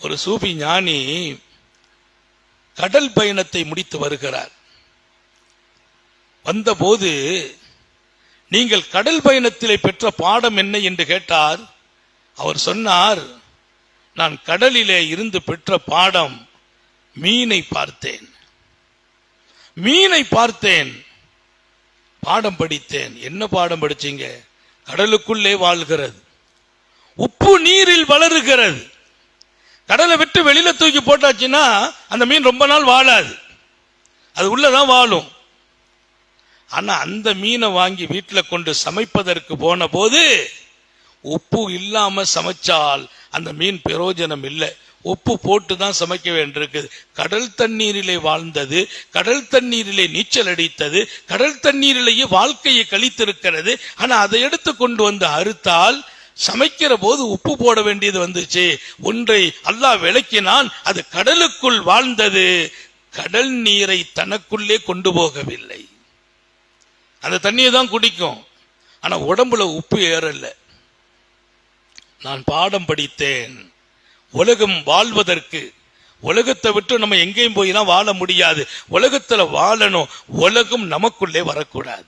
ஒரு சூஃபி ஞானி கடல் பயணத்தை முடித்து வருகிறார். வந்தபோது, நீங்கள் கடல் பயணத்திலே பெற்ற பாடம் என்ன என்று கேட்டார். அவர் சொன்னார், நான் கடலிலே இருந்து பெற்ற பாடம் மீனை பார்த்தேன், பாடம் படித்தேன். என்ன பாடம் படிச்சீங்க? கடலுக்குள்ளே வாழ்கிறது, உப்பு நீரில் வளருகிறது. கடலை விட்டு வெளியில தூக்கி போட்டாச்சுன்னா அந்த மீன் ரொம்ப நாள் வாழாது, அது உள்ளதான் வாழும். ஆனா அந்த மீனை வாங்கி வீட்டில் கொண்டு சமைப்பதற்கு போன போது உப்பு இல்லாம சமைச்சால் அந்த மீன் பிரயோஜனம் இல்லை, உப்பு போட்டு தான் சமைக்க வேண்டியிருக்குது. கடல் தண்ணீரிலே வாழ்ந்தது, கடல் தண்ணீரிலே நீச்சல் அடித்தது, கடல் தண்ணீரிலேயே வாழ்க்கையை கழித்திருக்கிறது. ஆனா அதை எடுத்து கொண்டு வந்து அறுத்தால் சமைக்கிற போது உப்பு போட வேண்டியது வந்துச்சு. ஒன்றை அல்லாஹ் விளக்கினான், அது கடலுக்குள் வாழ்ந்தது, கடல் நீரை தனக்குள்ளே கொண்டு போகவில்லை. அந்த தண்ணியை தான் குடிக்கும், ஆனா உடம்புல உப்பு ஏறல. நான் பாடம் படித்தேன். உலகம் வாழ்வதற்கு, உலகத்தை விட்டு நம்ம எங்கேயும் போய்லாம் வாழ முடியாது, உலகத்துல வாழணும், உலகம் நமக்குள்ளே வரக்கூடாது.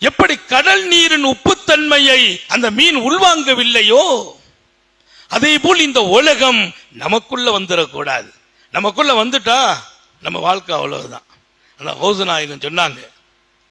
எப்படி கடல் நீரின் உப்புத்தன்மையை அந்த மீன் உள்வாங்கவில்லையோ, அதே போல் இந்த உலகம் நமக்குள்ள வந்துடக்கூடாது. நமக்குள்ள வந்துட்டா நம்ம வாழ்க்கை அவ்வளவுதான். அந்த ஹவுஸ் நாயகன் சொன்னாங்க,